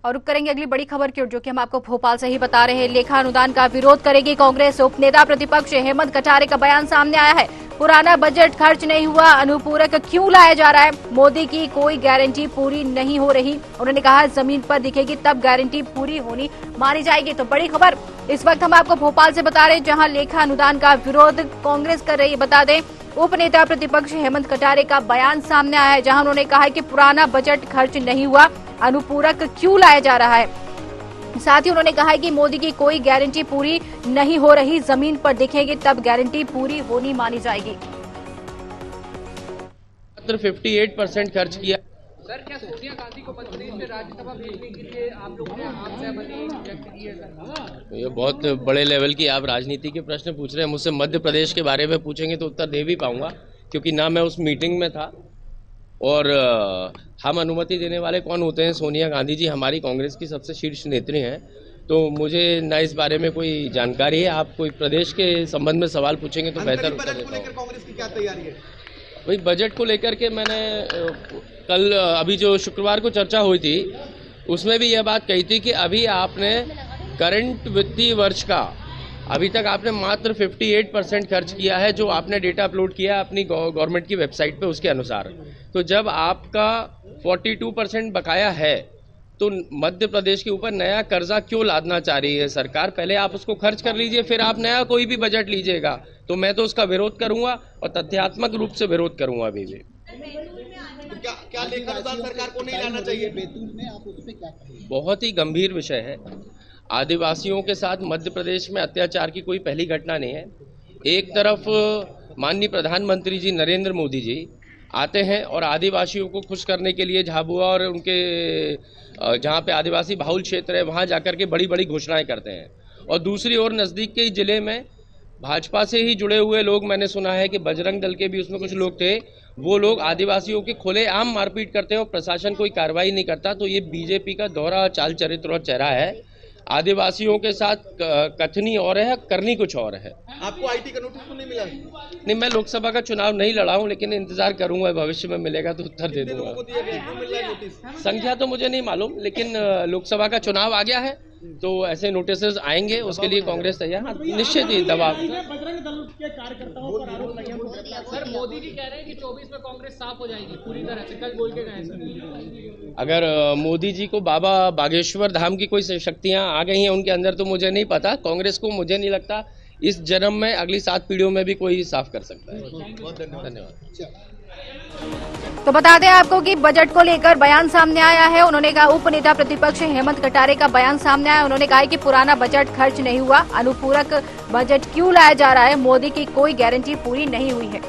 और रुक करेंगे अगली बड़ी खबर की ओर, जो कि हम आपको भोपाल से ही बता रहे हैं। लेखा अनुदान का विरोध करेगी कांग्रेस। उपनेता प्रतिपक्ष हेमंत कटारे का बयान सामने आया है। पुराना बजट खर्च नहीं हुआ, अनुपूरक क्यों लाया जा रहा है? मोदी की कोई गारंटी पूरी नहीं हो रही। उन्होंने कहा जमीन पर दिखेगी तब गारंटी पूरी होनी मानी जाएगी। तो बड़ी खबर इस वक्त हम आपको भोपाल से बता रहे हैं, जहां लेखा अनुदान का विरोध कांग्रेस कर रही है। बता दें, उपनेता प्रतिपक्ष हेमंत कटारे का बयान सामने आया है, जहां उन्होंने कहा है कि पुराना बजट खर्च नहीं हुआ, अनुपूरक क्यों लाया जा रहा है। साथ ही उन्होंने कहा है कि मोदी की कोई गारंटी पूरी नहीं हो रही, जमीन पर दिखेगी तब गारंटी पूरी होनी मानी जाएगी। मात्र 58% खर्च किया। सर, क्या सोनिया गांधी को मध्य प्रदेश में राज्यसभा भेजने के लिए आप लोगों ने आपसे व्यक्त की है? सर, ये बहुत बड़े लेवल की आप राजनीति के प्रश्न पूछ रहे हैं। मुझसे मध्य प्रदेश के बारे में पूछेंगे तो उत्तर दे भी पाऊंगा, क्योंकि ना मैं उस मीटिंग में था और हम अनुमति देने वाले कौन होते हैं? सोनिया गांधी जी हमारी कांग्रेस की सबसे शीर्ष नेत्री हैं, तो मुझे ना इस बारे में कोई जानकारी है। आप कोई प्रदेश के संबंध में सवाल पूछेंगे तो बेहतर उत्तर देता हूँ। कांग्रेस की क्या तैयारी है? वही बजट को लेकर के मैंने कल अभी जो शुक्रवार को चर्चा हुई थी उसमें भी यह बात कही थी कि अभी आपने करंट वित्तीय वर्ष का अभी तक आपने मात्र 58% खर्च किया है, जो आपने डेटा अपलोड किया है अपनी गवर्नमेंट की वेबसाइट पे उसके अनुसार। तो जब आपका 42% बकाया है तो मध्य प्रदेश के ऊपर नया कर्जा क्यों लादना चाह रही है सरकार? पहले आप उसको खर्च कर लीजिए, फिर आप नया कोई भी बजट लीजिएगा। तो मैं तो उसका विरोध करूंगा और तथ्यात्मक रूप से विरोध करूंगा अभी भी। तो क्या लेखा अनुदान सरकार को नहीं लाना चाहिए? बैतूल में आप उस पे क्या कहेंगे? बहुत ही गंभीर विषय है। आदिवासियों के साथ मध्य प्रदेश में अत्याचार की कोई पहली घटना नहीं है। एक तरफ माननीय प्रधानमंत्री जी नरेंद्र मोदी जी आते हैं और आदिवासियों को खुश करने के लिए झाबुआ और उनके जहाँ पे आदिवासी बाहुल क्षेत्र है वहाँ जाकर के बड़ी बड़ी घोषणाएं करते हैं, और दूसरी ओर नज़दीक के जिले में भाजपा से ही जुड़े हुए लोग, मैंने सुना है कि बजरंग दल के भी उसमें कुछ लोग थे, वो लोग आदिवासियों के खुलेआम मारपीट करते हैं और प्रशासन कोई कार्रवाई नहीं करता। तो ये बीजेपी का दोहरा चाल चरित्र और चेहरा है। आदिवासियों के साथ कथनी और है, करनी कुछ और है। आपको आईटी का नोटिस तो नहीं मिला? नहीं, मैं लोकसभा का चुनाव नहीं लड़ा हूं, लेकिन इंतजार करूंगा, भविष्य में मिलेगा तो उत्तर दे दूंगा। संख्या तो मुझे नहीं मालूम, लेकिन लोकसभा का चुनाव आ गया है तो ऐसे नोटिसेस आएंगे, उसके लिए कांग्रेस तैयार। हाँ, निश्चित ही दबाव। बजरंग दल के कार्यकर्ताओं पर आरोप लगे। सर, मोदी जी कह रहे हैं कि 24 में कांग्रेस साफ हो जाएगी पूरी तरह से, कल बोल के गए सर। अगर मोदी जी को बाबा बागेश्वर धाम की कोई शक्तियां आ गई हैं उनके अंदर तो मुझे नहीं पता। कांग्रेस को मुझे नहीं लगता इस जन्म में, अगली 7 पीढ़ियों में भी कोई साफ कर सकता है। धन्यवाद। तो बता दें आपको कि बजट को लेकर बयान सामने आया है। उन्होंने कहा, उपनेता प्रतिपक्ष हेमंत कटारे का बयान सामने आया। उन्होंने कहा कि पुराना बजट खर्च नहीं हुआ, अनुपूरक बजट क्यों लाया जा रहा है, मोदी की कोई गारंटी पूरी नहीं हुई है।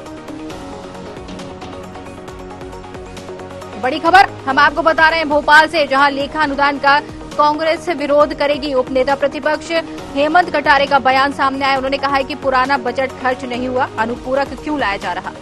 बड़ी खबर हम आपको बता रहे हैं भोपाल से, जहां लेखा अनुदान का कांग्रेस से विरोध करेगी। उपनेता प्रतिपक्ष हेमंत कटारे का बयान सामने आया। उन्होंने कहा है कि पुराना बजट खर्च नहीं हुआ, अनुपूरक क्यों लाया जा रहा।